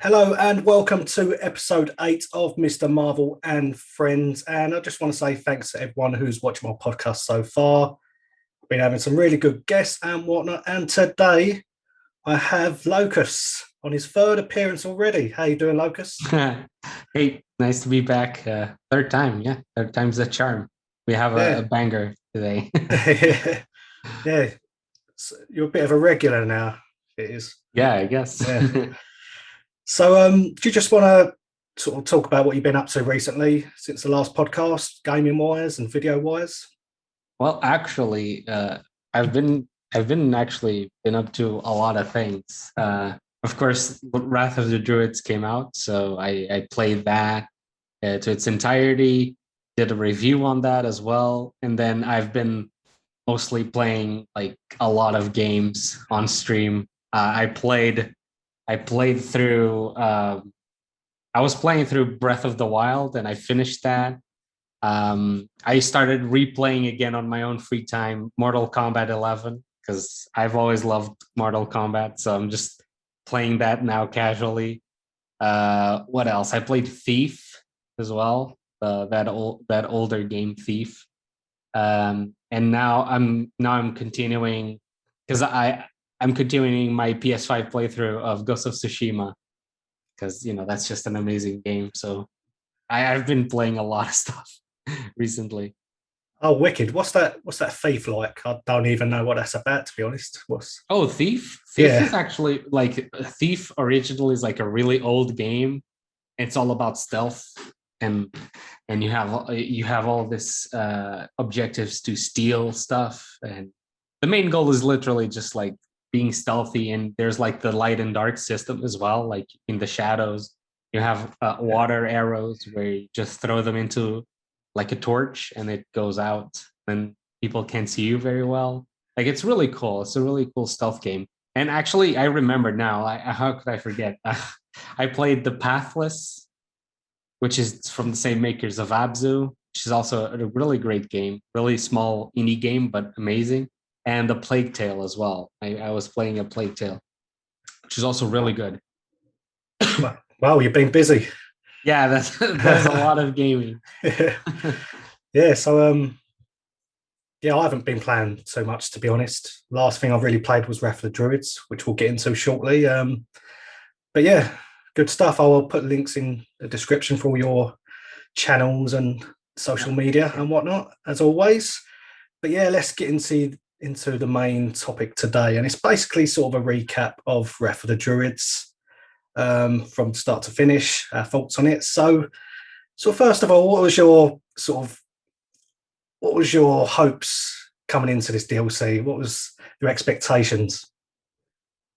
Hello and welcome to episode 8 of Mr Marvell and Friends. And I just want to say thanks to everyone who's watched my podcast so far. Been having some really good guests and whatnot. And today I have Lokuzt on his third appearance already. How you doing, Lokuzt? Hey, nice to be back. Third time, yeah. Third time's the charm. We have a Yeah. banger today. Yeah. You're a bit of a regular now. It is. Yeah, I guess. Yeah. So do you just want to sort of talk about what you've been up to recently since the last podcast, gaming wise and video wise? Well, actually, I've been actually been up to a lot of things. Of course, Wrath of the Druids came out, so I played that to its entirety. Did a review on that as well, and then I've been mostly playing like a lot of games on stream. I played through. I was playing through Breath of the Wild, and I finished that. I started replaying again on my own free time Mortal Kombat 11 because I've always loved Mortal Kombat, so I'm just playing that now casually. What else? I played Thief as well, that older game Thief, and now I'm continuing because I'm continuing my PS5 playthrough of Ghost of Tsushima because that's just an amazing game. So I've been playing a lot of stuff recently. Oh, wicked! What's that thief like? I don't even know what that's about, to be honest. What's Oh, Thief! Thief Yeah, is actually like Thief originally is like a really old game. It's all about stealth and you have all this objectives to steal stuff, and the main goal is literally just like being stealthy. And there's like the light and dark system as well, like in the shadows you have water arrows where you just throw them into like a torch and it goes out and people can't see you very well. Like it's really cool. It's a really cool stealth game. And actually I remember now, how could I forget? I played the Pathless, which is from the same makers of Abzu, which is also a really great game, really small indie game, but amazing. And the Plague Tale as well. I was playing a Plague Tale, which is also really good. well, you've been busy. Yeah, that's a lot of gaming. Yeah, so yeah, I haven't been playing so much, to be honest. Last thing I've really played was Wrath of the Druids, which we'll get into shortly. But yeah, good stuff. I will put links in the description for all your channels and social Yeah. media and whatnot, as always. But yeah, let's get into the main topic today, and it's basically sort of a recap of Wrath of the Druids from start to finish, our thoughts on it. So first of all, what was your hopes coming into this DLC? What was your expectations?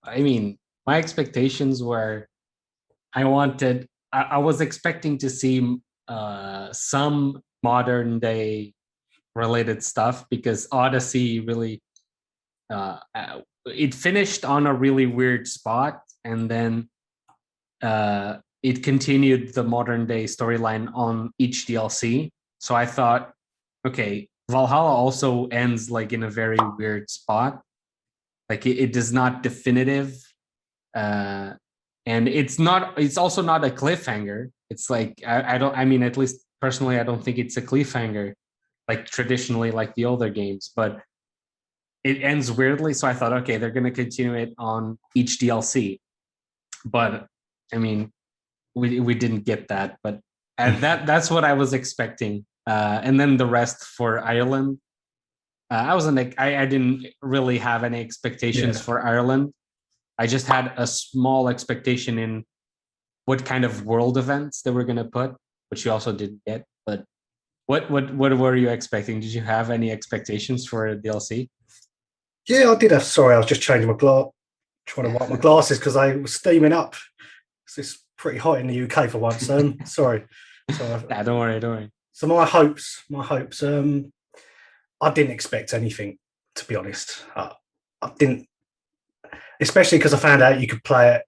I mean, my expectations were I was expecting to see some modern day related stuff because Odyssey really it finished on a really weird spot, and then it continued the modern day storyline on each DLC. So I thought, okay, Valhalla also ends like in a very weird spot. Like it is not definitive, uh, and It's also not a cliffhanger. It's like I don't. I mean, at least personally, I don't think it's a cliffhanger, like traditionally, like the older games. But it ends weirdly, so I thought, okay, they're going to continue it on each DLC. But I mean, we didn't get that, but that's what I was expecting. And then the rest for Ireland, I wasn't like I didn't really have any expectations Yeah. for Ireland. I just had a small expectation in what kind of world events they were going to put, which you also didn't get. But what were you expecting? Did you have any expectations for DLC? Yeah, I did have. Sorry, I was just changing my glass, trying to wipe my glasses because I was steaming up. It's pretty hot in the UK for once. Sorry. So, Nah, don't worry, don't worry. so my hopes. I didn't expect anything, to be honest. I didn't, especially because I found out you could play it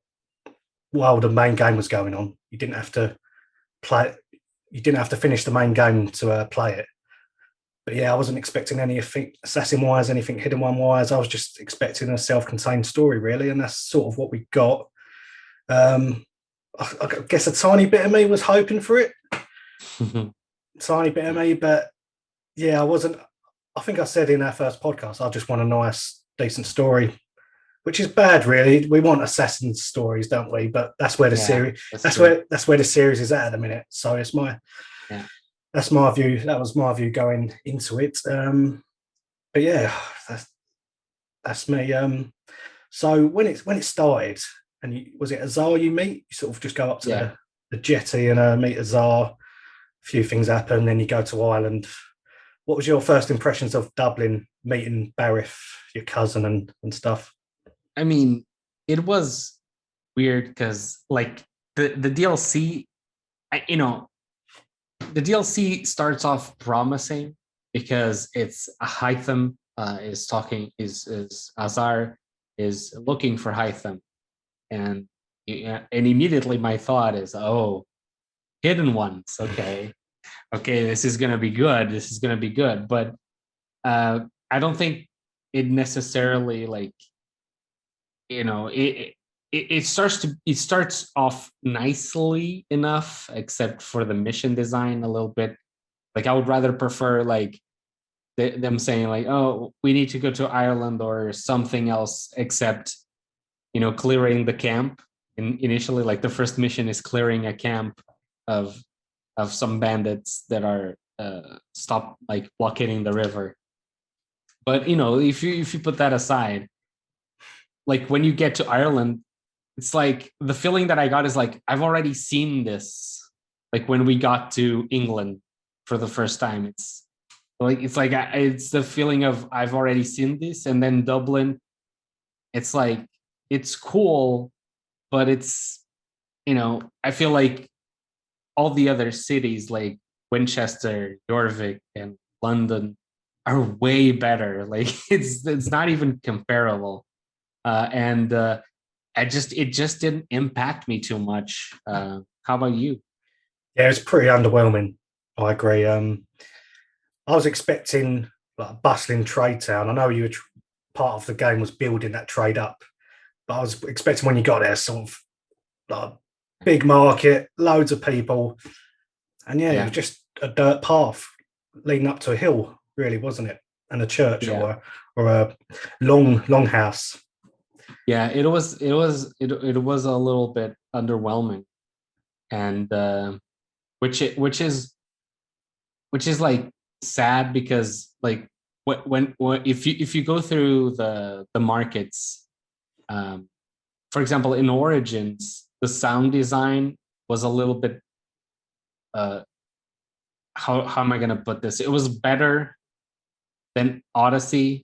while the main game was going on. You didn't have to play. You didn't have to finish the main game to play it. But yeah, I wasn't expecting anything assassin wise, anything hidden one wise. I was just expecting a self-contained story, really, and that's sort of what we got. Um, I guess a tiny bit of me was hoping for it, tiny bit of me, but yeah, I wasn't. I think I said in our first podcast, I just want a nice, decent story, which is bad, really. We want assassin stories, don't we? But that's where the Yeah, series, that's true. that's where the series is at the minute. So it's my Yeah. that's my view. That was my view going into it. But yeah, that's me. So when it started, and was it Azar you meet? You sort of just go up to Yeah. the jetty and meet Azar. A few things happen, then you go to Ireland. What was your first impressions of Dublin, meeting Barith, your cousin, and stuff? I mean, it was weird because like the DLC, you know, the DLC starts off promising because it's a Hytham is talking is Azar is looking for Hytham, and and immediately my thought is, oh, hidden ones. Okay, okay, this is gonna be good. This is gonna be good. But I don't think it necessarily like it starts off nicely enough, except for the mission design a little bit. Like I would rather prefer like them saying like, oh, we need to go to Ireland or something else, except clearing the camp. And initially, like the first mission is clearing a camp of some bandits that are stop like blockading the river. But if you put that aside, like when you get to Ireland, it's like the feeling that I got is like I've already seen this. Like when we got to England for the first time, it's the feeling of I've already seen this. And then Dublin, it's like it's cool, but I feel like all the other cities like Winchester, Jorvik, and London are way better. Like it's not even comparable. And it just didn't impact me too much. How about you? Yeah, it's pretty underwhelming. I agree. I was expecting like a bustling trade town. I know you were part of the game was building that trade up, but I was expecting when you got there, sort of like big market, loads of people, and yeah, it was Yeah, just a dirt path leading up to a hill, really, wasn't it? And a church yeah, or a long house. yeah. It was a little bit underwhelming, and which is like sad because like when if you go through the markets, um, for example, in Origins, the sound design was a little bit uh how am I gonna put this? It was better than Odyssey,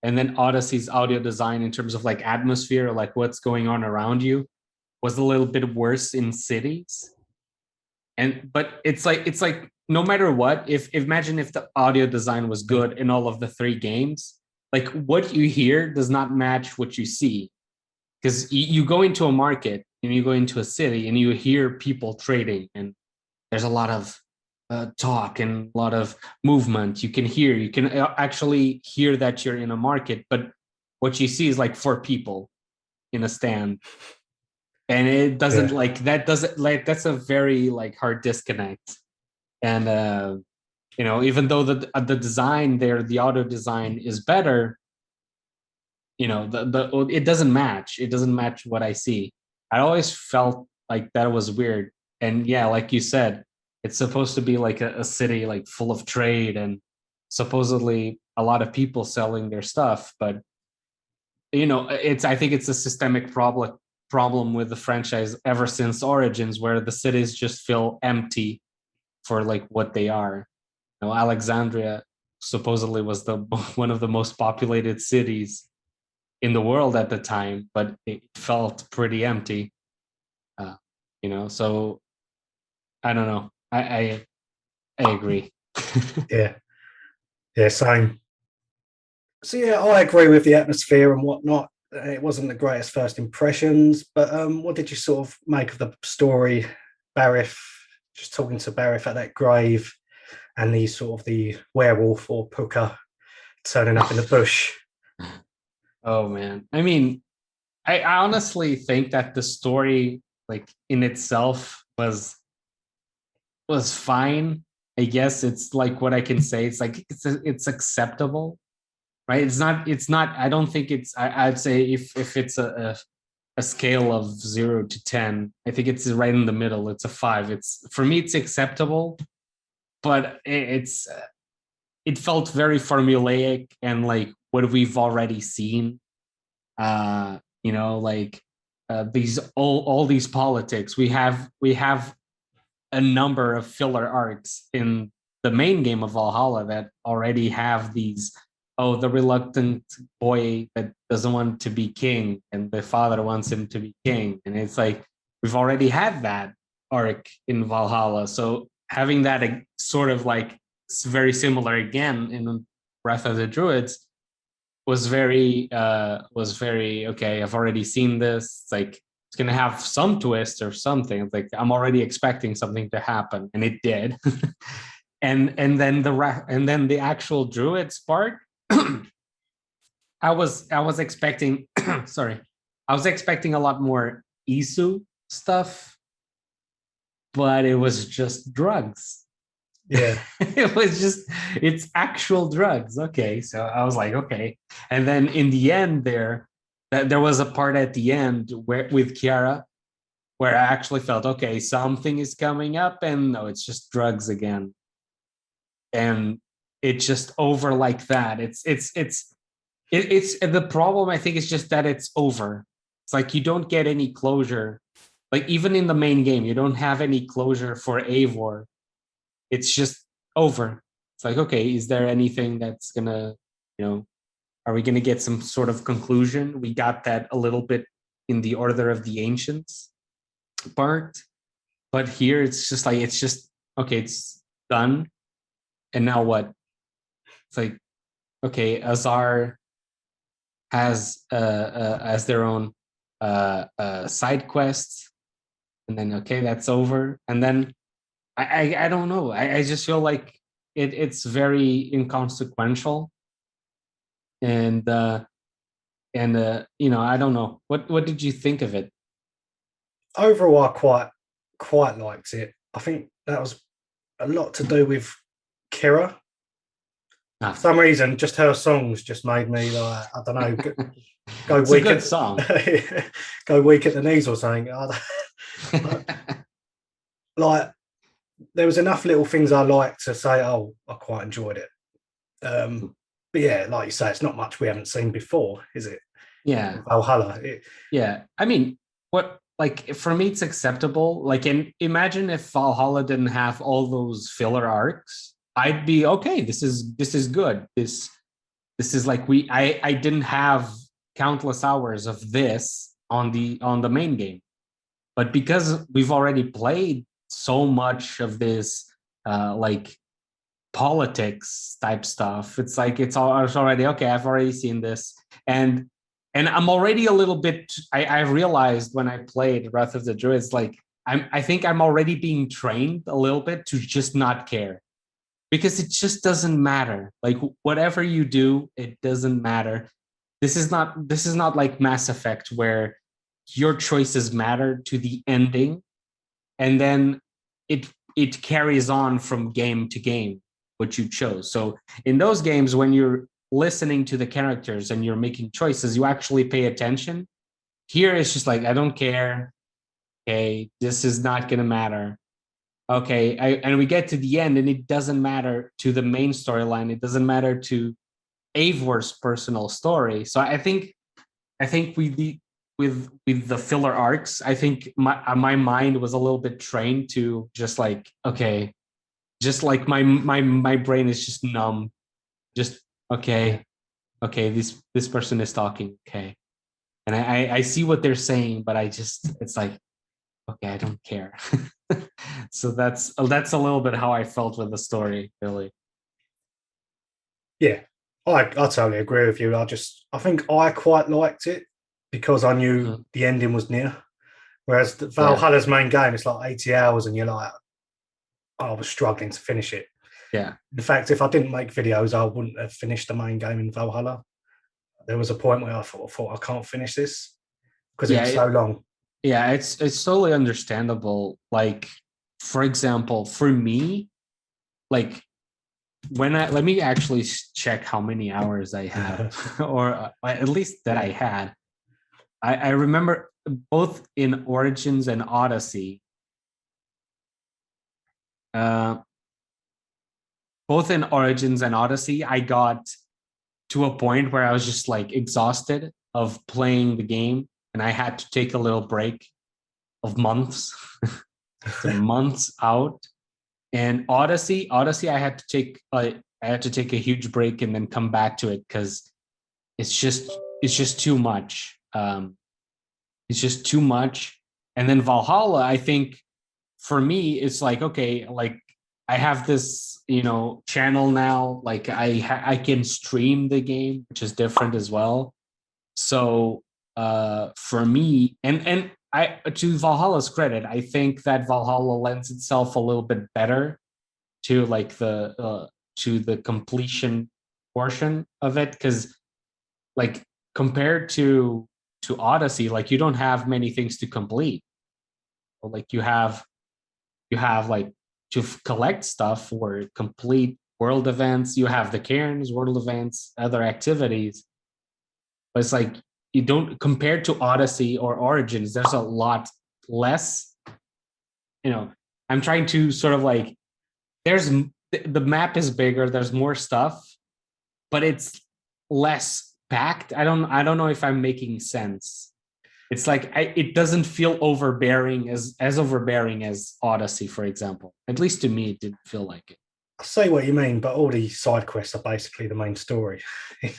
and then Odyssey's audio design in terms of like atmosphere, like what's going on around you, was a little bit worse in cities. And but it's like no matter what, if imagine if the audio design was good in all of the three games, like what you hear does not match what you see. Because you go into a market and you go into a city and you hear people trading, and there's a lot of talk and a lot of movement. You can actually hear that you're in a market, but what you see is like four people in a stand, and it doesn't Yeah, like that doesn't like that's a very like hard disconnect. And even though the design there, the auto design is better, the it doesn't match what I see. I always felt like that was weird. And yeah, like you said, it's supposed to be like a city like full of trade and supposedly a lot of people selling their stuff. But I think it's a systemic problem with the franchise ever since Origins, where the cities just feel empty for like what they are. Alexandria supposedly was the one of the most populated cities in the world at the time, but it felt pretty empty. Uh, so I don't know. I agree. yeah, yeah, same. So yeah, I agree with the atmosphere and whatnot. It wasn't the greatest first impressions, but what did you sort of make of the story? Barith, just talking to Barith at that grave, and the sort of the werewolf or Puka turning up in the bush. Oh man, I mean, I honestly think that the story. like in itself was fine. I guess it's like what I can say. It's like it's acceptable, right? It's not. I don't think it's. I'd say if it's a scale of 0 to 10, I think it's right in the middle. It's a 5. It's for me, it's acceptable, but it felt very formulaic and like what we've already seen. Like these all these politics. We have a number of filler arcs in the main game of Valhalla that already have these. Oh, the reluctant boy that doesn't want to be king, and the father wants him to be king, and it's like we've already had that arc in Valhalla. So having that sort of like very similar again in Wrath of the Druids was very okay. I've already seen this. It's like it's gonna have some twist or something. It's like I'm already expecting something to happen, and it did. and then the actual Druids part, I was expecting. Sorry, I was expecting a lot more Isu stuff, but it was just drugs. Yeah. It's actual drugs. Okay, so I was like, okay. And then in the end there was a part at the end where with Kiara where I actually felt, okay, something is coming up, and no, it's just drugs again. And it's just over like that. It's the problem, I think, is just that it's over. It's like you don't get any closure. Like even in the main game, you don't have any closure for Eivor. It's just over. It's like, okay, is there anything that's gonna, are we gonna get some sort of conclusion? We got that a little bit in the Order of the Ancients part, but here it's just okay, it's done, and now what? It's like, okay, Azar has their own side quests, and then okay, that's over, and then I don't know. I just feel like it's very inconsequential, and I don't know. What did you think of it? Overall, I quite liked it. I think that was a lot to do with Kira. Ah, For some reason, just her songs just made me like, I don't know, go it's a weak good at song. go weak at the knees or something. Like there was enough little things I liked to say, oh, I quite enjoyed it. But yeah, like you say, it's not much we haven't seen before, is it? Yeah, Valhalla. yeah. I mean, what like for me, it's acceptable. Like, imagine if Valhalla didn't have all those filler arcs. I'd be okay. This is good. This is like I didn't have countless hours of this on the main game, but because we've already played so much of this like politics type stuff, it's already okay. I've already seen this, and I'm already a little bit. I realized when I played Wrath of the Druids, like I think I'm already being trained a little bit to just not care, because it just doesn't matter. Like whatever you do, it doesn't matter. This is not like Mass Effect where your choices matter to the ending, and then it carries on from game to game what you chose. So in those games, when you're listening to the characters and you're making choices, you actually pay attention. Here it's just like I don't care. Okay, this is not gonna matter. Okay, and we get to the end, and it doesn't matter to the main storyline. It doesn't matter to Eivor's personal story. So I think with the filler arcs, I think my mind was a little bit trained to just like, okay, just like my brain is just numb. Just okay, okay, this person is talking, okay, and I see what they're saying, but it's like, okay, I don't care. So that's a little bit how I felt with the story, really. Yeah, I totally agree with you. I think I quite liked it because I knew Mhm. the ending was near. Whereas Yeah, Valhalla's main game, it's like 80 hours, and you're like, I was struggling to finish it. yeah, In fact, if I didn't make videos, I wouldn't have finished the main game in Valhalla. There was a point where I thought I can't finish this because it yeah. was so long. Yeah, it's totally understandable. Like, for example, for me, like when I let me actually check how many hours I have, or at least that I had. I remember both in Origins and Odyssey. Uh, both in Origins and Odyssey, I got to a point where I was just like exhausted of playing the game, and I had to take a little break of months, months out. And Odyssey, I had to take a huge break and then come back to it because it's just too much. It's just too much. And then Valhalla, I think for me, it's like, okay, like I have this, channel now. Like I can stream the game, which is different as well. So for me, and I to Valhalla's credit, I think that Valhalla lends itself a little bit better to like the completion portion of it, because like compared to Odyssey, like you don't have many things to complete. Like you have like to collect stuff or complete world events. You have the cairns, world events, other activities. But it's like you don't, compared to Odyssey or Origins, there's a lot less. You know, I'm trying to sort of like, there's the map is bigger, there's more stuff, but it's less packed. I don't know if I'm making sense. It's like it doesn't feel overbearing as overbearing as Odyssey, for example. At least to me, it didn't feel like it. I see what you mean, but all the side quests are basically the main story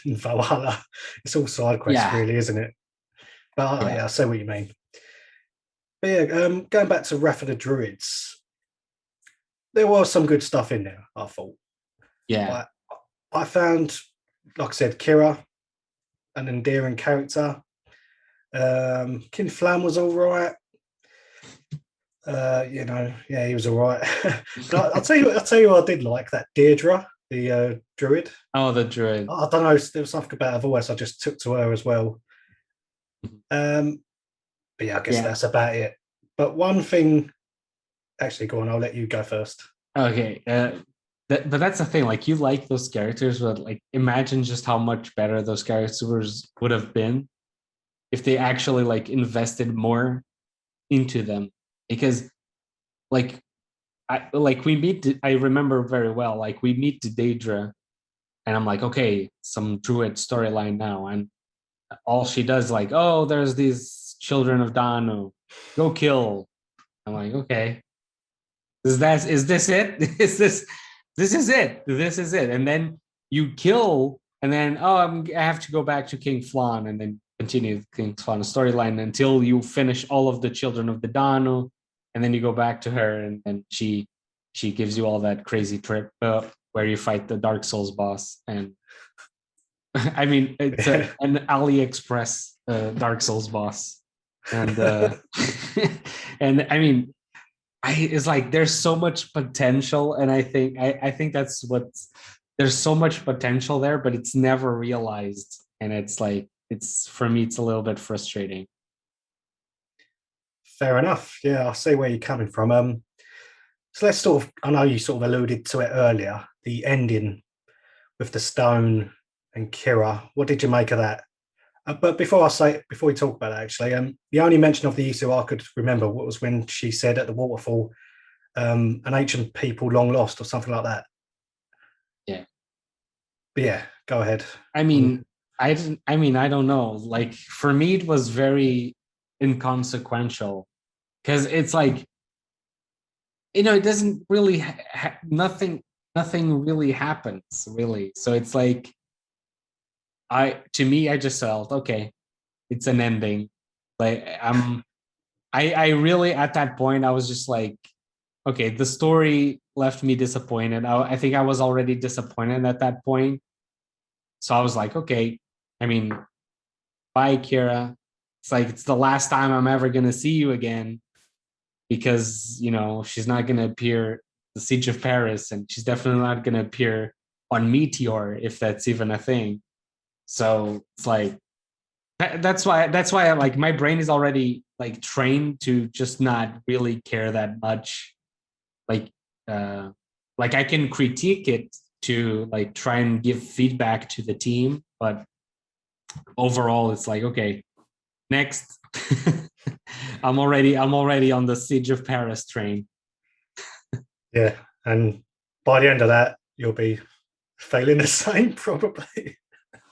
in Valhalla. It's all side quests, Yeah, really, isn't it? But yeah, yeah, I see what you mean. But yeah, going back to Wrath of the Druids, there was some good stuff in there. I thought. yeah, I I found, like I said, Kira an endearing character. Kin Flam was all right. Yeah, he was all right. But I'll tell you what I did like, that Deirdre, the druid. Oh, the Druid. I don't know, there was something about her voice I just took to her as well. Um, but yeah, I guess Yeah. that's about it. But one thing, actually, go on, I'll let you go first. Okay. But that's the thing. Like, you like those characters, but like, imagine just how much better those characters would have been if they actually like invested more into them. Because like we meet. I remember very well. Like, we meet Daedra, and I'm like, okay, some Druid storyline now, and all she does, like, oh, there's these children of Danu, go kill. I'm like, okay, is this it? This is it. And then you kill, and then I have to go back to King Flan, and then continue King Flan storyline until you finish all of the children of the Danu, and then you go back to her, and she gives you all that crazy trip where you fight the Dark Souls boss. And I mean, it's an AliExpress Dark Souls boss, and and I mean, it's like there's so much potential, and I think that's what's there's so much potential there, but it's never realized, and it's like it's for me, it's a little bit frustrating. Fair enough. Yeah, I see where you're coming from. So let's sort of, I know you sort of alluded to it earlier, the ending with the stone and Kira. What did you make of that? But before we talk about it, actually, the only mention of the Isu I could remember was when she said at the waterfall, an ancient people long lost or something like that. Yeah, But yeah, go ahead. I mean, I don't know. Like, for me, it was very inconsequential, because it's like, it doesn't really nothing really happens, really. So it's like, to me, I just felt okay, it's an ending. Like, I really, at that point, I was just like, okay, the story left me disappointed. I think I was already disappointed at that point. So I was like, okay, I mean, bye, Kira. It's like, it's the last time I'm ever gonna see you again, because she's not gonna appear the Siege of Paris, and she's definitely not gonna appear on Meteor, if that's even a thing. So it's like, That's why like my brain is already like trained to just not really care that much. Like uh like I can critique it to like try and give feedback to the team, but overall it's like, okay, next. I'm already on the Siege of Paris train. Yeah, and by the end of that, you'll be failing the same probably.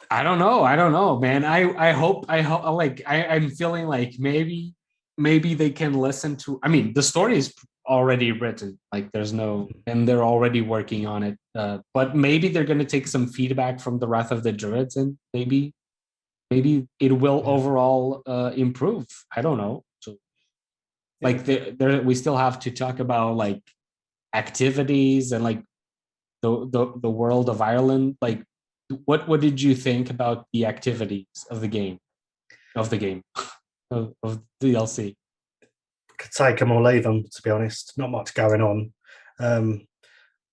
I don't know, man. I hope like I'm feeling like maybe they can listen to. I mean, the story is already written. Like there's no, and they're already working on it. But maybe they're gonna take some feedback from the Wrath of the Druids, and maybe it will Yeah. overall improve. I don't know. So like there we still have to talk about like activities and like the world of Ireland. Like what did you think about the activities of the game of DLC? Could take them or leave them, to be honest. Not much going on. The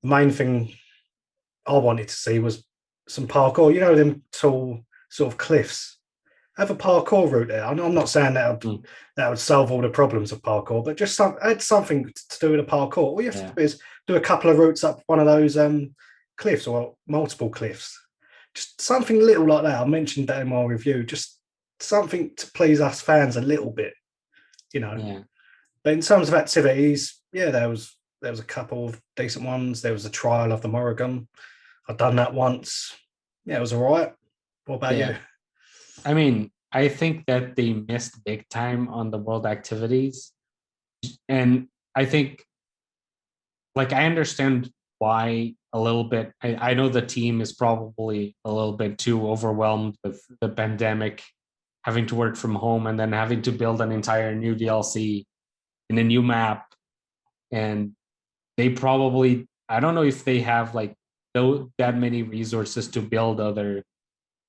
main thing I wanted to see was some parkour. You know, them tall sort of cliffs. Have a parkour route there. I'm not saying that would solve all the problems of parkour, but just add something to do with the parkour. All you have to do is do a couple of routes up one of those cliffs or multiple cliffs. Just something little like that. I mentioned that in my review. Just something to please us fans a little bit, you know. Yeah. But in terms of activities, yeah, there was a couple of decent ones. There was a trial of the Morrigan. I've done that once. Yeah, it was all right. What about you? Yeah. I mean, I think that they missed big time on the world activities. And I think like I understand why a little bit. I know the team is probably a little bit too overwhelmed with the pandemic, having to work from home and then having to build an entire new DLC in a new map. And they probably, I don't know if they have like that many resources to build other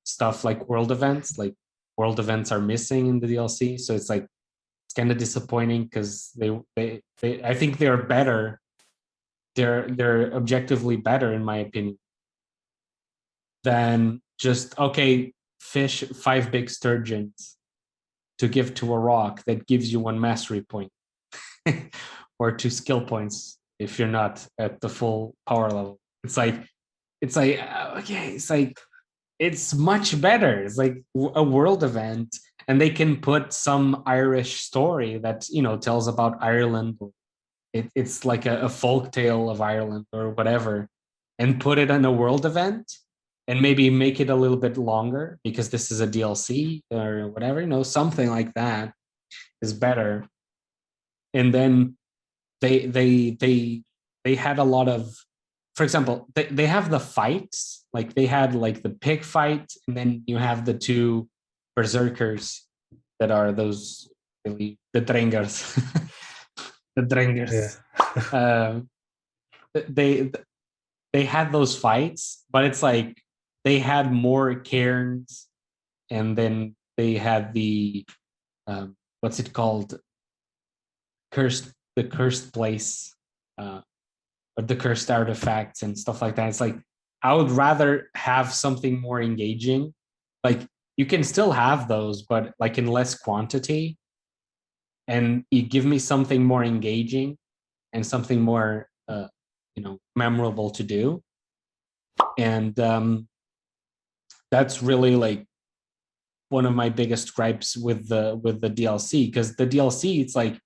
stuff like world events. Like world events are missing in the DLC. So it's like it's kind of disappointing because they I think they're better. They're objectively better in my opinion than just okay, fish 5 big sturgeons to give to a rock that gives you 1 mastery point or 2 skill points if you're not at the full power level. It's like okay, it's much better. It's like a world event, and they can put some Irish story that tells about Ireland. It's like a folk tale of Ireland or whatever, and put it in a world event, and maybe make it a little bit longer because this is a DLC or whatever. Something like that is better. And then they had a lot of, for example, they have the fights, like they had like the pig fight, and then you have the two berserkers that are those really the drengers. The Yeah. drengers. um, they had those fights, but it's like they had more cairns, and then they had the what's it called, the cursed place, or the cursed artifacts and stuff like that. It's like I would rather have something more engaging. Like you can still have those, but like in less quantity, and you give me something more engaging and something more memorable to do. And that's really like one of my biggest gripes with the DLC, because the DLC, it's like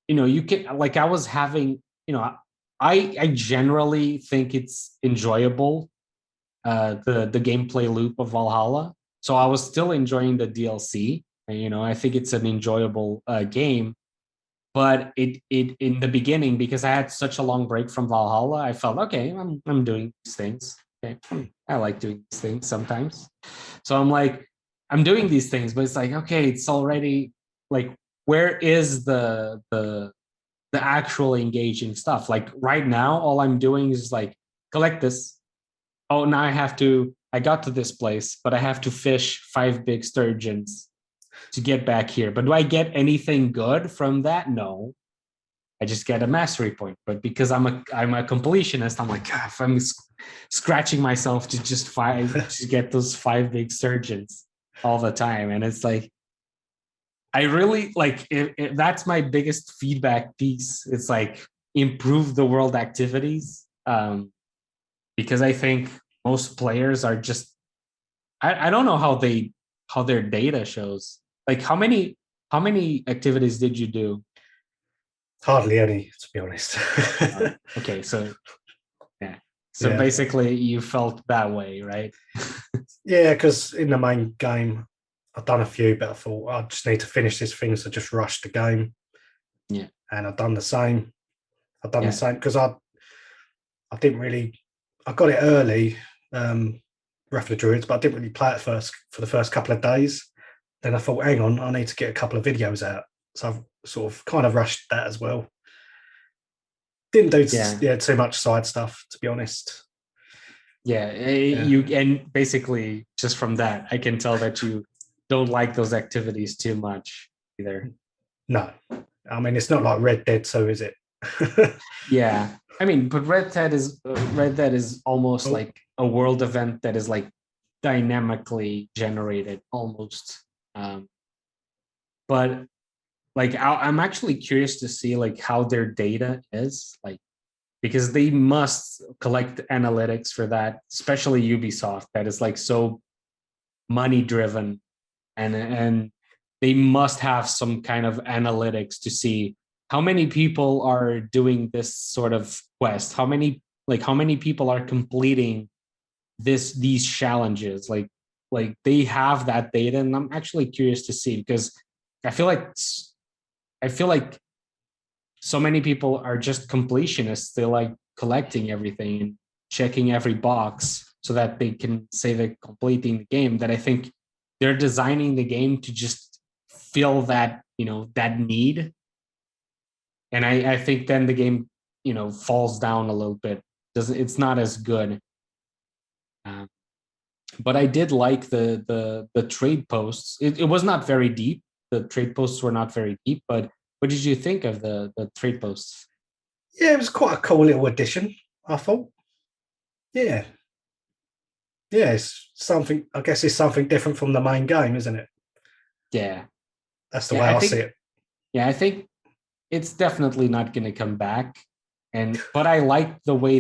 you can, like I was having, I generally think it's enjoyable, the gameplay loop of Valhalla. So I was still enjoying the DLC. I think it's an enjoyable game. But it in the beginning, because I had such a long break from Valhalla, I felt okay. I'm doing these things. Okay, I like doing these things sometimes. So I'm like, I'm doing these things, but it's like, okay, it's already like, where is the actual engaging stuff? Like right now, all I'm doing is like collect this. Oh, now I got to this place, but I have to fish 5 big sturgeons to get back here. But do I get anything good from that? No. I just get a mastery point. But because I'm a completionist, I'm like, if I'm scratching myself to just get those 5 big sturgeons. all the time, and it's like I really like it, that's my biggest feedback piece. It's like improve the world activities, because I think most players are just I don't know how their data shows. Like how many activities did you do? Hardly any, to be honest. Okay, so yeah. So Yeah, basically you felt that way, right? yeah, because in the main game, I've done a few, but I thought I just need to finish this thing, so just rush the game, Yeah. and I've done the same. I've done the Yeah. same because I didn't really I got it early, Wrath of the Druids, but I didn't really play it first for the first couple of days. Then I thought, hang on, I need to get a couple of videos out, so I've sort of kind of rushed that as well. Didn't do Yeah. yeah too much side stuff, to be honest. Yeah, Yeah, you and basically just from that, I can tell that you don't like those activities too much either. no, I mean it's not like Red Dead, so is it? Yeah, I mean, but Red Dead is almost Oh, like a world event that is like dynamically generated almost. Um, but like I'm actually curious to see like how their data is like because they must collect analytics for that, especially Ubisoft that is like so money driven and they must have some kind of analytics to see how many people are doing this sort of quest, how many people are completing these challenges, like they have that data, and I'm actually curious to see because i feel like I feel like so many people are just completionists. They're like collecting everything and checking every box so that they can say they're completing the game. That I think they're designing the game to just fill that, that need. And I think then the game, falls down a little bit. It's not as good. Um, but I did like the trade posts. It was not very deep. The trade posts were not very deep, but what did you think of the trade posts? yeah, it was quite a cool little addition. I thought, yeah, yeah, it's something. I guess it's something different from the main game, isn't it? Yeah. That's the Yeah, way I I see think it. yeah, I think it's definitely not going to come back. But I like the way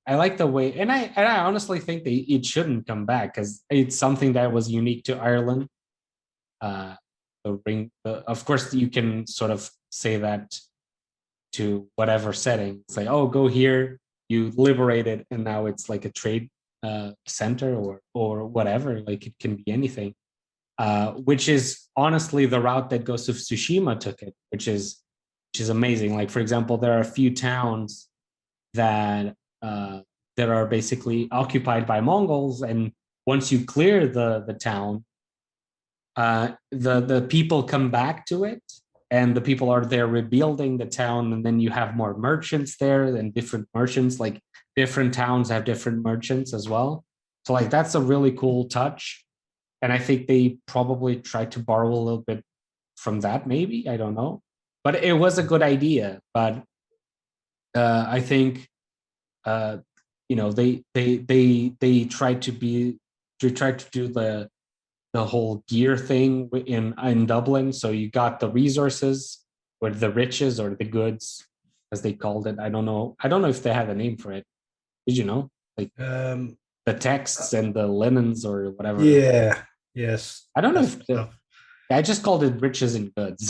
and I honestly think it shouldn't come back cuz it's something that was unique to Ireland. The ring of course you can sort of say that to whatever setting. It's like, "Oh, go here, you liberate it and now it's like a trade center or whatever, like it can be anything." Which is honestly the route that Ghost of Tsushima took it, which is amazing. Like for example, there are a few towns that that are basically occupied by Mongols, and once you clear the town, the people come back to it, and the people are there rebuilding the town, and then you have more merchants there, and different merchants, like different towns have different merchants as well. So like that's a really cool touch, and I think they probably tried to borrow a little bit from that. Maybe I don't know, but it was a good idea. But I think uh, they tried to be they tried to do the whole gear thing in Dublin. So you got the resources or the riches or the goods, as they called it. I don't know. I don't know if they had a name for it. Did you know? Like Um, the texts and the linens or whatever. yeah, yes, I don't know that's if I just called it riches and goods.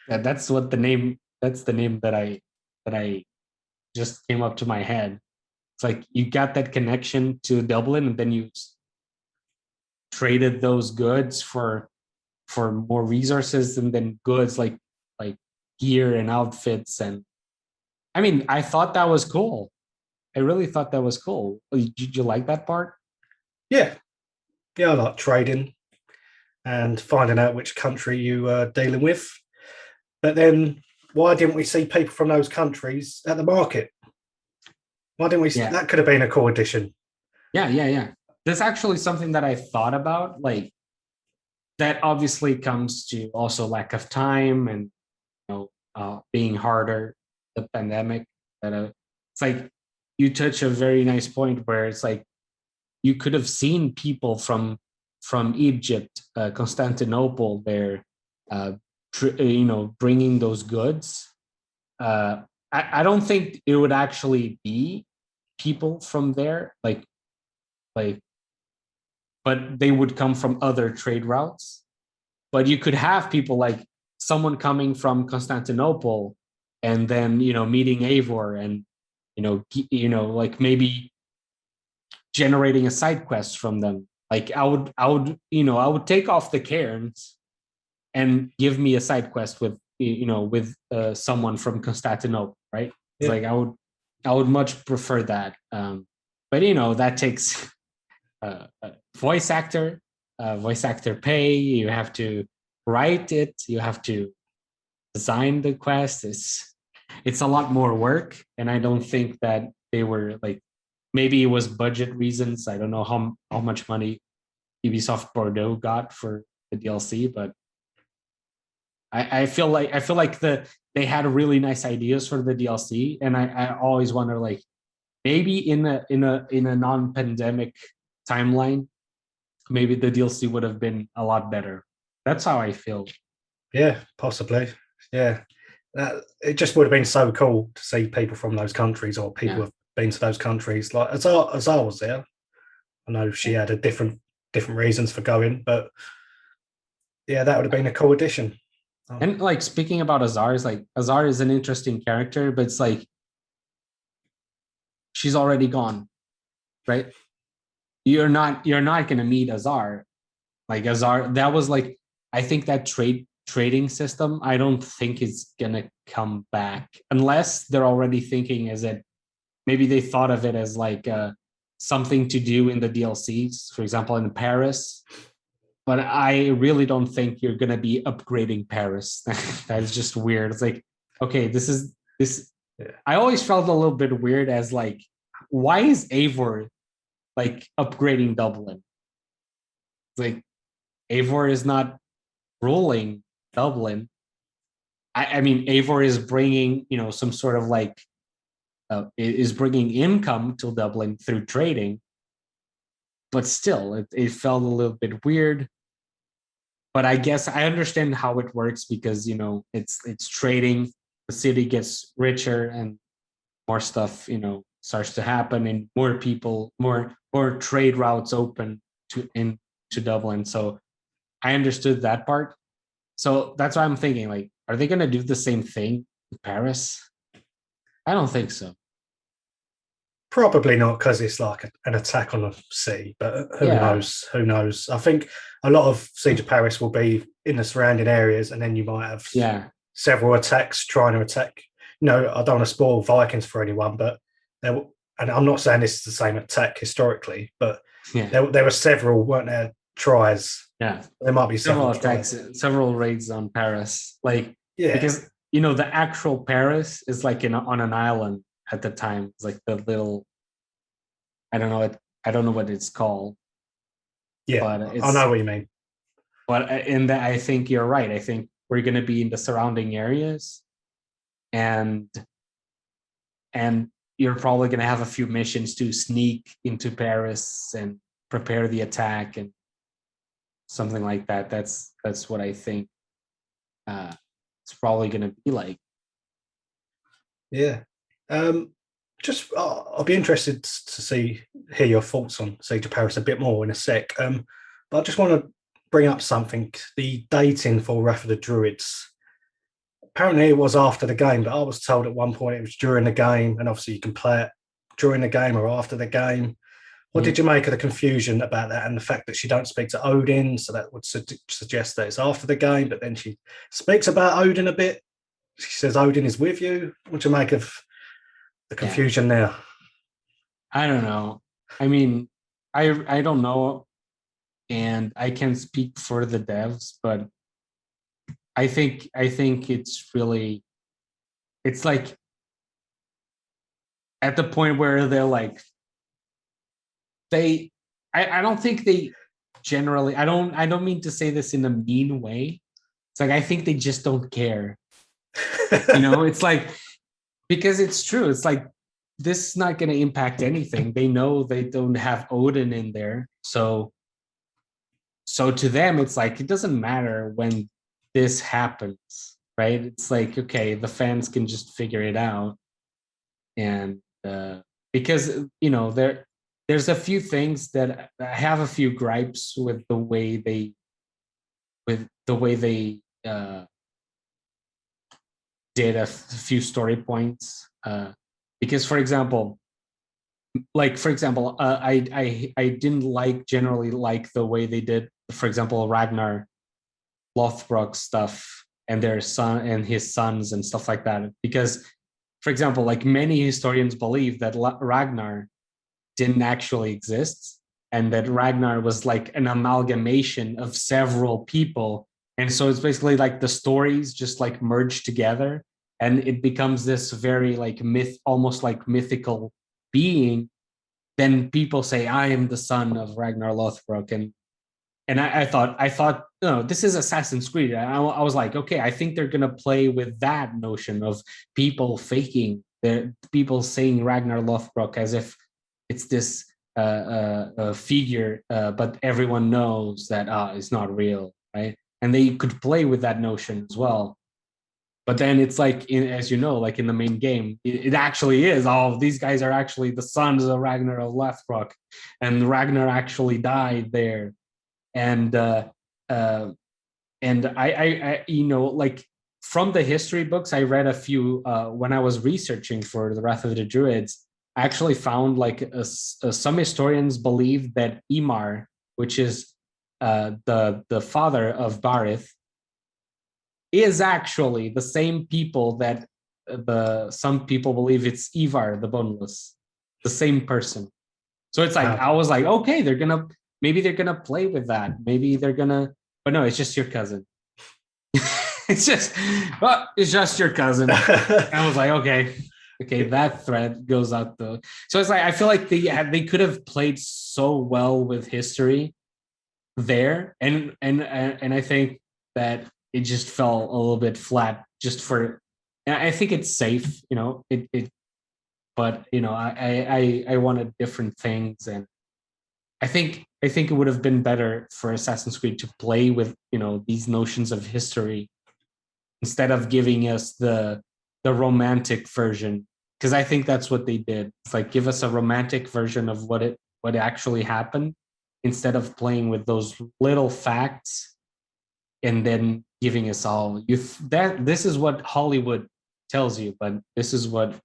That's what the name. That's the name that I just came up to my head. It's like you got that connection to Dublin, and then you traded those goods for more resources, and then goods like gear and outfits. And I mean, I thought that was cool. I really thought that was cool. Did you like that part? yeah, yeah. I like trading and finding out which country you are dealing with. But then, why didn't we see people from those countries at the market? Why didn't we? Yeah, That could have been a cool addition. yeah. That's actually something that I thought about. Like that obviously comes to also lack of time and being harder, the pandemic. That it's like you touch a very nice point where it's like you could have seen people from Egypt, Constantinople there, bringing those goods. I don't think it would actually be people from there, like, but they would come from other trade routes. But you could have people like someone coming from Constantinople and then meeting Eivor and like maybe generating a side quest from them. Like I would take off the cairns and give me a side quest with someone from Constantinople, right? It's like I would much prefer that. But that takes voice actor pay. You have to write it. You have to design the quest. It's a lot more work, and I don't think that they were like. Maybe it was budget reasons. I don't know how much money Ubisoft Bordeaux got for the DLC, but I feel like they had really nice ideas for the DLC, and I always wonder, like, maybe in a non-pandemic timeline, maybe the DLC would have been a lot better. That's how I feel. Yeah, possibly. Yeah, it just would have been so cool to see people from those countries, or people have been to those countries. Like Azar was there. I know she had a different reasons for going, but yeah, that would have been a cool addition. And like, speaking about Azar, Azar is an interesting character, but it's like she's already gone, right? You're not going to meet Azar. Like Azar, that was like, I think that trading system, I don't think it's gonna come back unless they're already thinking as it. Maybe they thought of it as like something to do in the DLCs, for example, in Paris. But I really don't think you're gonna be upgrading Paris. That is just weird. It's like, okay, this. Yeah. I always felt a little bit weird as like, why is Eivor like upgrading Dublin? It's like Eivor is not ruling Dublin. I mean, Eivor is bringing some sort of like is bringing income to Dublin through trading, but still, it felt a little bit weird. But I guess I understand how it works because it's trading. The city gets richer and more stuff starts to happen, and more people, more trade routes open to Dublin. So I understood that part. So that's why I'm thinking, like, are they going to do the same thing in Paris? I don't think so. Probably not, because it's like an attack on the sea, but who knows? Who knows? I think a lot of Siege of Paris will be in the surrounding areas, and then you might have several attacks trying to attack. I don't want to spoil Vikings for anyone, but and I'm not saying this is the same attack historically, but there were several, weren't there, tries? Yeah. There might be several attacks, several raids on Paris. Like, because the actual Paris is like on an island at the time. It's like the little, I don't know what it's called. Yeah, but I know what you mean. But I think you're right. I think we're going to be in the surrounding areas, and you're probably going to have a few missions to sneak into Paris and prepare the attack and something like that. That's what I think it's probably going to be like. Yeah. I'll be interested to hear your thoughts on Siege of Paris a bit more in a sec. But I just want to bring up something: the dating for Wrath of the Druids. Apparently, it was after the game, but I was told at one point it was during the game, and obviously you can play it during the game or after the game. What did you make of the confusion about that, and the fact that she don't speak to Odin? So that would suggest that it's after the game, but then she speaks about Odin a bit. She says Odin is with you. What do you make of the confusion there? I don't know. I mean, I don't know, and I can't speak for the devs, but I think it's like at the point where they're like, I don't think they generally, I don't mean to say this in a mean way. It's like, I think they just don't care. It's like, because it's true. It's like this is not going to impact anything. They know they don't have Odin in there, so to them it's like it doesn't matter when this happens, right? It's like, okay, the fans can just figure it out. And because there's a few things that I have a few gripes with the way they did a few story points, because for example, I didn't generally like the way they did, for example, Ragnar Lothbrok stuff and their son and his sons and stuff like that. Because, for example, like many historians believe that Ragnar didn't actually exist and that Ragnar was like an amalgamation of several people. And so it's basically like the stories just like merge together and it becomes this very like almost like mythical being. Then people say, I am the son of Ragnar Lothbrok. And I thought, no, this is Assassin's Creed. I was like, okay, I think they're gonna play with that notion of people faking, people saying Ragnar Lothbrok as if it's this figure, but everyone knows that it's not real, right? And they could play with that notion as well. But then it's like, as you know, like in the main game, it actually is. Oh, these guys are actually the sons of Ragnar of Lothbrok, and Ragnar actually died there. And I like from the history books I read a few when I was researching for the Wrath of the Druids. I actually found like some historians believe that Imar, which is the father of Barith, is actually the same people that some people believe it's Ivar the Boneless, the same person. So it's like, I was like, okay, maybe they're gonna play with that. Maybe they're gonna, but no, it's just your cousin. it's just your cousin. I was like, okay, that thread goes out though. So it's like I feel like they could have played so well with history there, and I think that it just fell a little bit flat just for. And I think it's safe, but I wanted different things, and I think it would have been better for Assassin's Creed to play with these notions of history instead of giving us the romantic version, because I think that's what they did. It's like, give us a romantic version of what actually happened instead of playing with those little facts and then giving us all this is what Hollywood tells you, but this is what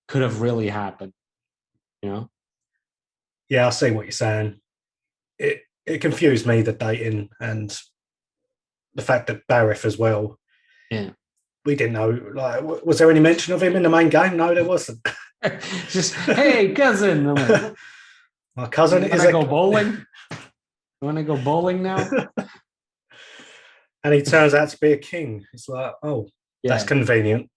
could have really happened. Yeah, I see what you're saying. It confused me, the dating and the fact that Barith as well. Yeah. We didn't know. Like, was there any mention of him in the main game? No, there wasn't. Just, hey, cousin. I'm like, my cousin is I go bowling? You want to go bowling now? And he turns out to be a king. It's like, oh, yeah, that's convenient.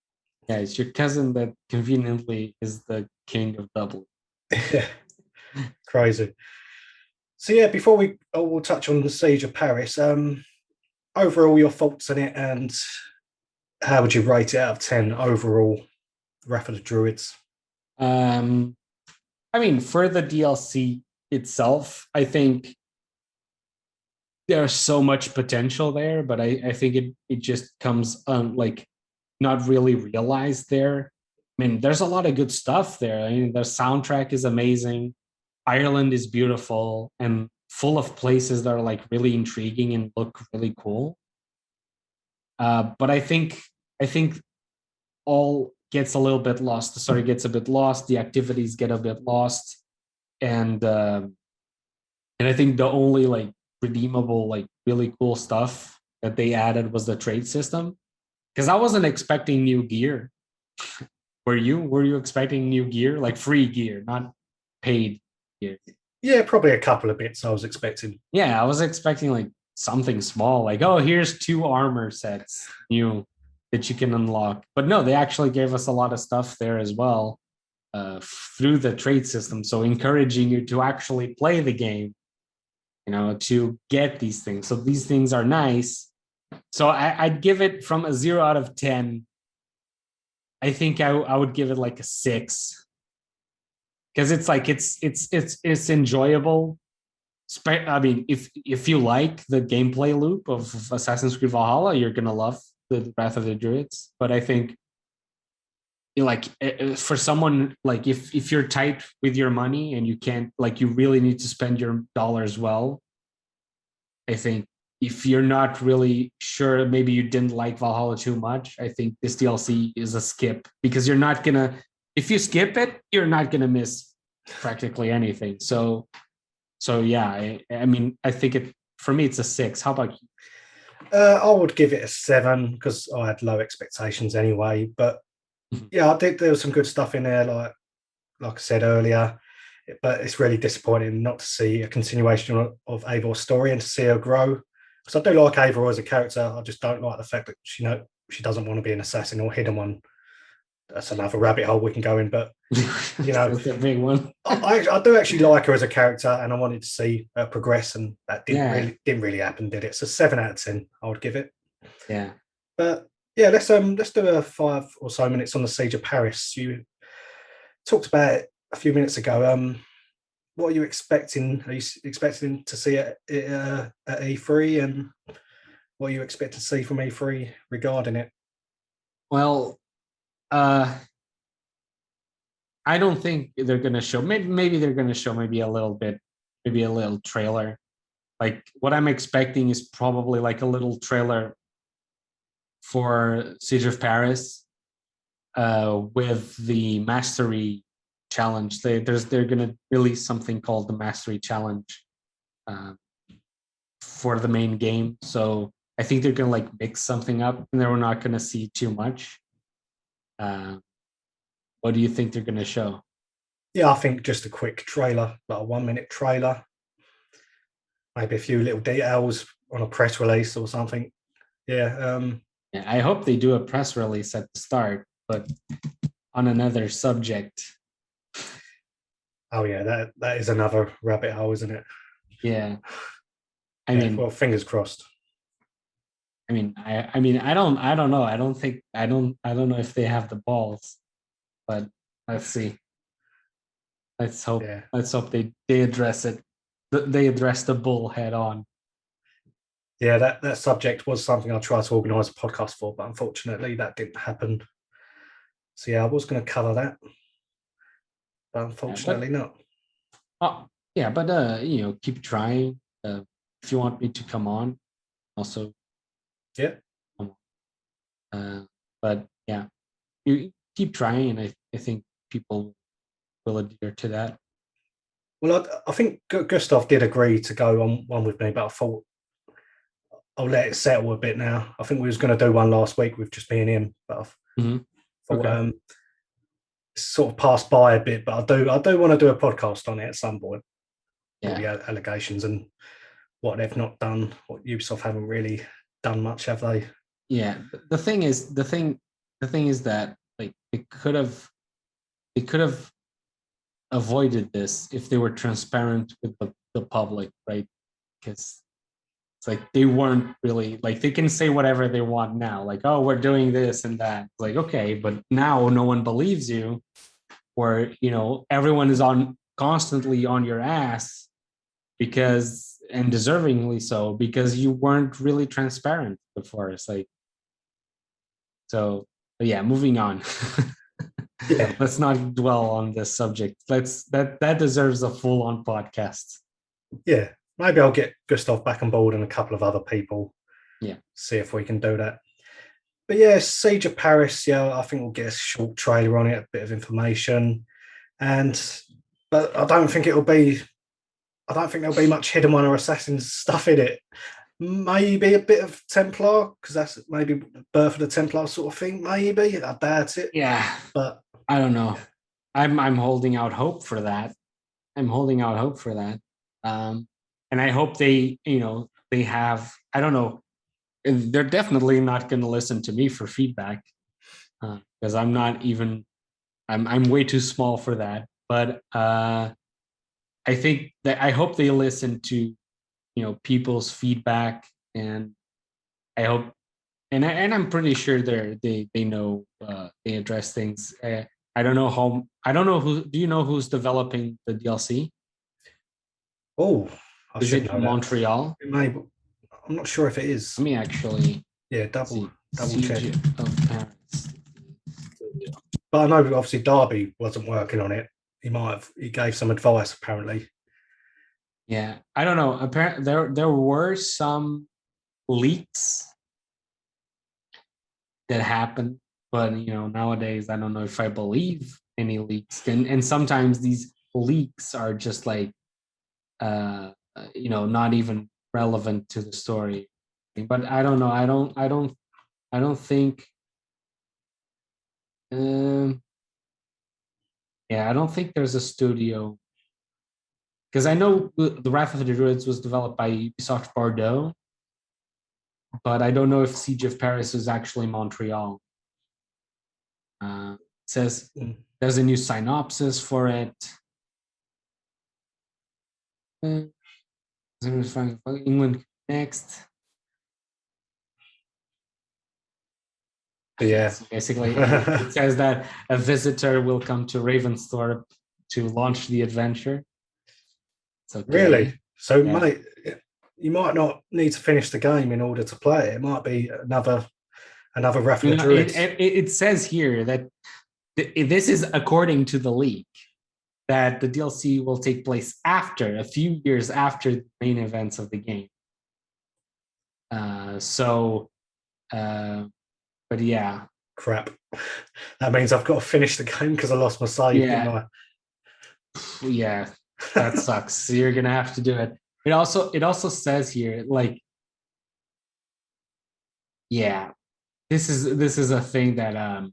Yeah, it's your cousin that conveniently is the king of Dublin. Yeah, crazy. So yeah, before we'll touch on the Siege of Paris. Overall, your thoughts on it, and how would you rate it out of 10 overall? Wrath of the Druids. I mean, for the DLC itself, I think there's so much potential there, but I think it just comes like not really realized there. I mean, there's a lot of good stuff there. I mean, the soundtrack is amazing. Ireland is beautiful and full of places that are like really intriguing and look really cool. But I think all gets a little bit lost. The story gets a bit lost. The activities get a bit lost, and I think the only like redeemable, like really cool stuff that they added was the trade system. Because I wasn't expecting new gear. Were you expecting new gear, like free gear, not paid gear? Yeah, probably a couple of bits I was expecting. Yeah, I was expecting like something small, like, oh, here's 2 armor sets new that you can unlock. But no, they actually gave us a lot of stuff there as well through the trade system. So encouraging you to actually play the game, to get these things. So these things are nice. So I'd give it from a 0 out of 10. I think I would give it like a 6. because it's like it's enjoyable. I mean, if you like the gameplay loop of Assassin's Creed Valhalla, you're gonna love the Wrath of the Druids. But I think like for someone like if you're tight with your money and you can't like you really need to spend your dollars well, I think if you're not really sure, maybe you didn't like Valhalla too much, I think this DLC is a skip because you're not gonna if you skip it, you're not gonna miss practically anything. So yeah, I mean I think it for me it's a 6. How about you? I would give it a 7 because I had low expectations anyway. But yeah, I think there was some good stuff in there, like I said earlier. But it's really disappointing not to see a continuation of Eivor's story and to see her grow. Because I do like Eivor as a character. I just don't like the fact that she doesn't want to be an assassin or hidden one. That's another rabbit hole we can go in. But That's a big one. I do actually like her as a character, and I wanted to see her progress, and that Yeah. didn't really happen, did it? So 7 out of 10, I would give it. Yeah. But yeah, let's do a 5 or so minutes on the Siege of Paris. You talked about it a few minutes ago. What are you expecting? Are you expecting to see it at E3, and what are you expecting to see from E3 regarding it? Well, I don't think they're gonna show. Maybe they're gonna show maybe a little bit, maybe a little trailer. Like what I'm expecting is probably like a little trailer for Siege of Paris, with the Mastery Challenge. They're gonna release something called the Mastery Challenge, uh, for the main game. So I think they're gonna like mix something up, and then we're not gonna see too much. Uh, what do you think they're gonna show? Yeah, I think just a quick trailer, like a 1 minute trailer, maybe a few little details on a press release or something. Yeah, Yeah, I hope they do a press release at the start, but on another subject. oh yeah, that is another rabbit hole, isn't it? Yeah. I Yeah, mean, well, fingers crossed. I don't know. I don't know if they have the balls, but let's see. Let's hope. Yeah, Let's hope they address it. They address the bull head on. yeah, that subject was something I tried to organise a podcast for, but unfortunately that didn't happen. So yeah, I was going to cover that, but Yeah, but unfortunately not. yeah, but keep trying. If you want me to come on, also Yeah. come on. But yeah, you keep trying, and I think people will adhere to that. Well, I think Gustav did agree to go on one with me, but I thought I'll let it settle a bit now. I think we was going to do one last week with just me and him, but I Mm-hmm. thought Okay. it's sort of passed by a bit. But I do want to do a podcast on it at some point. All Yeah. the allegations and what they've not done, what Ubisoft haven't really done much, have they? Yeah. The thing is that like they could have avoided this if they were transparent with the public, right? Because it's like they weren't really like they can say whatever they want now, like, oh, we're doing this and that. Like, okay, but now no one believes you, or everyone is on constantly on your ass because and deservingly so because you weren't really transparent before. It's like so yeah, moving on. Yeah, Let's not dwell on this subject. That deserves a full-on podcast. yeah. Maybe I'll get Gustav back on board and a couple of other people. Yeah. See if we can do that. But yeah, Siege of Paris. Yeah, I think we'll get a short trailer on it, a bit of information, but I don't think it'll be. I don't think there'll be much hidden one or assassin stuff in it. Maybe a bit of Templar because that's maybe the birth of the Templar sort of thing. Maybe I doubt it, Yeah. but I don't know. I'm holding out hope for that. I'm holding out hope for that. And I hope they have. I don't know. They're definitely not going to listen to me for feedback, because I'm not even. I'm way too small for that. But I think that I hope they listen to people's feedback, and I hope and I'm pretty sure they know, they address things. I don't know how. I don't know who. Do you know who's developing the DLC? Oh, I Is should it know that. Montreal? It may, but I'm not sure if it is. Let me actually Yeah, see. double check. Siege of Paris. But I know obviously Darby wasn't working on it. He gave some advice apparently. Yeah, I don't know. Apparently, there were some leaks that happened, but nowadays I don't know if I believe any leaks. And sometimes these leaks are just like not even relevant to the story. But I don't know. I don't think. Um, yeah, I don't think there's a studio because I know the Wrath of the Druids was developed by Ubisoft Bordeaux, but I don't know if Siege of Paris is actually Montreal. It says there's a new synopsis for it. England next. Yeah. So basically, it says that a visitor will come to Ravensthorpe to launch the adventure. Okay. Really? So, yeah. mate, you might not need to finish the game in order to play it. It might be another Wrath of the Druids. It says here that this is according to the leak that the DLC will take place a few years after the main events of the game. But yeah. Crap. That means I've got to finish the game because I lost my save, didn't I? Yeah, that sucks. So you're gonna have to do it. It also says here, like, yeah, this is a thing that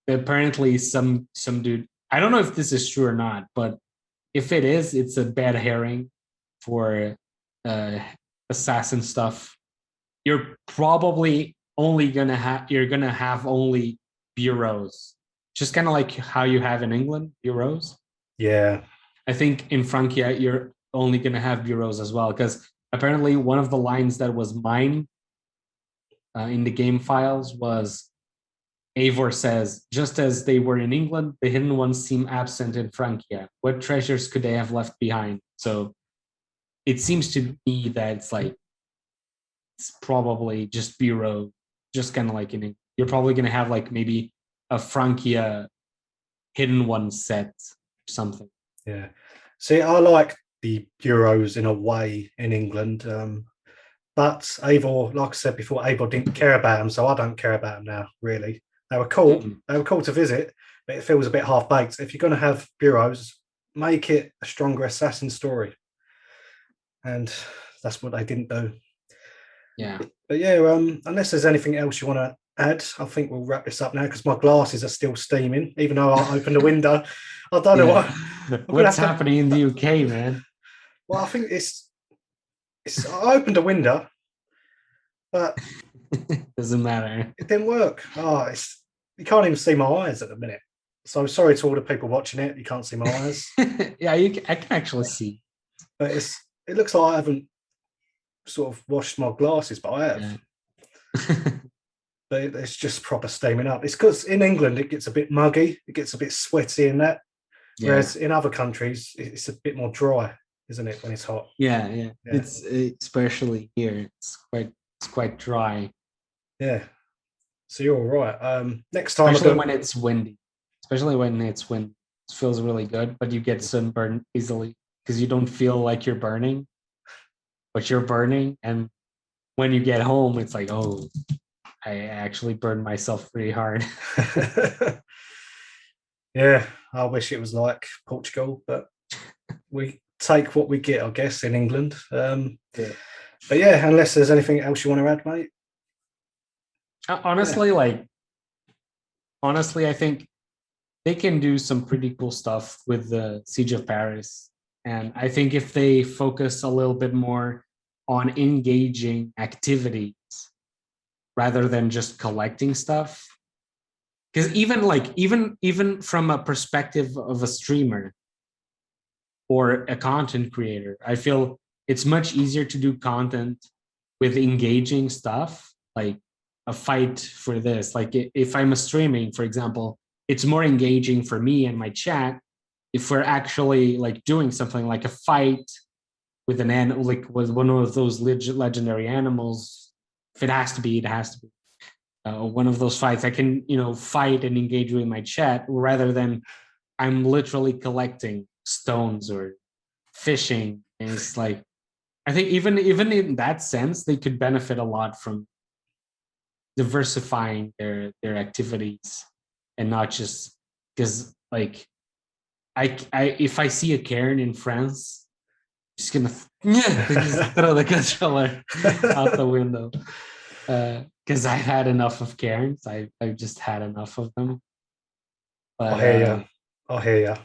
apparently some dude. I don't know if this is true or not, but if it is, it's a bad herring for assassin stuff. You're probably only gonna have only bureaus, just kind of like how you have in England bureaus. Yeah. I think in Francia you're only gonna have bureaus as well, because apparently one of the lines that was mine in the game files was Eivor says, just as they were in England, the hidden ones seem absent in Francia. What treasures could they have left behind? So it seems to me that it's probably just bureau, just kind of like you're probably going to have like maybe a Francia hidden one set or something. Yeah. See, I like the Euros in a way in England. But Eivor, like I said before, Eivor didn't care about them, so I don't care about them now, really. They were cool. They were cool to visit, but it feels a bit half-baked. If you're going to have bureaus, make it a stronger assassin story. And that's what they didn't do. Yeah. But yeah, unless there's anything else you want to add, I think we'll wrap this up now because my glasses are still steaming, even though I opened the window. I don't know what's happening in the UK, man. Well, I think it's I opened a window, but doesn't matter. It didn't work. You can't even see my eyes at the minute. So sorry to all the people watching it. You can't see my eyes. Yeah, I can actually see. But it looks like I haven't sort of washed my glasses, but I have. Yeah. But it's just proper steaming up. It's because in England it gets a bit muggy, it gets a bit sweaty in that. Yeah. Whereas in other countries it's a bit more dry, isn't it, when it's hot? Yeah. It's especially here. It's quite dry. Yeah. So you're all right. Next time, especially when it's windy. It feels really good, but you get sunburned easily because you don't feel like you're burning, but you're burning. And when you get home, it's like, oh, I actually burned myself pretty hard. Yeah, I wish it was like Portugal, but we take what we get, I guess, in England. Yeah. But yeah, unless there's anything else you want to add, mate. Honestly, I think they can do some pretty cool stuff with the Siege of Paris. And I think if they focus a little bit more on engaging activities rather than just collecting stuff, because even from a perspective of a streamer or a content creator, I feel it's much easier to do content with engaging stuff, like a fight for this. Like if I'm streaming, for example, it's more engaging for me and my chat if we're actually like doing something like a fight with like with one of those legendary animals. If it has to be, it has to be one of those fights. I can, fight and engage with my chat rather than I'm literally collecting stones or fishing. And it's like, I think even in that sense, they could benefit a lot from diversifying their activities and not just because like I if I see a Karen in France, I'm just gonna just throw the controller out the window because I've had enough of Karens. I've just had enough of them. But I hear you. I hear you.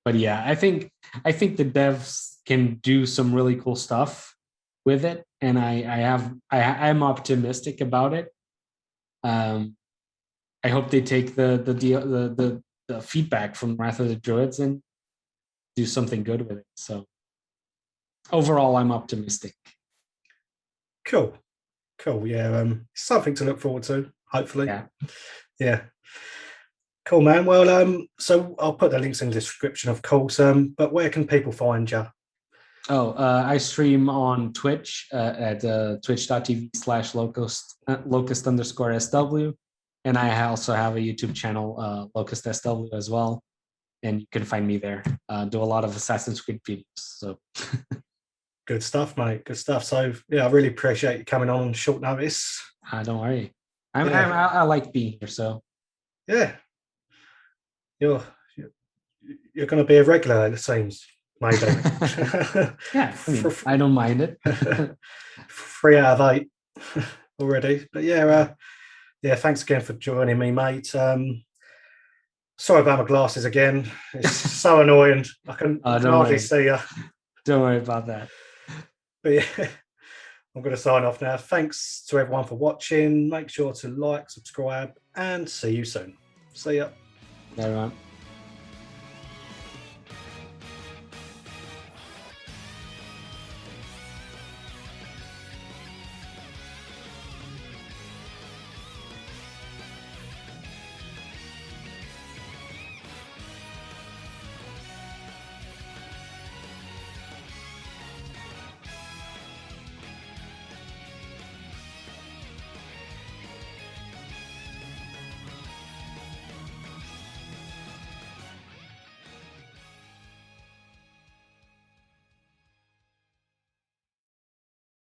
But yeah, I think the devs can do some really cool stuff with it, and I'm optimistic about it. I hope they take the feedback from Wrath of the Druids and do something good with it. So overall, I'm optimistic. Cool. Yeah, something to look forward to. Hopefully. Yeah. Cool, man. Well, so I'll put the links in the description, of course. But where can people find you? Oh, I stream on Twitch at twitch.tv/Lokuzt_SW. And I also have a YouTube channel, Lokuzt SW as well. And you can find me there. Do a lot of Assassin's Creed videos. So good stuff, mate. Good stuff. So yeah, I really appreciate you coming on short notice. Don't worry. I like being here. So yeah, you're going to be a regular, it seems. Maybe. Yeah, I don't mind it. 3 out of 8 already. But yeah, thanks again for joining me, mate. Sorry about my glasses again. It's so annoying. I can hardly see you. Don't worry about that. But yeah, I'm going to sign off now. Thanks to everyone for watching. Make sure to like, subscribe, and see you soon. See ya. Bye, everyone.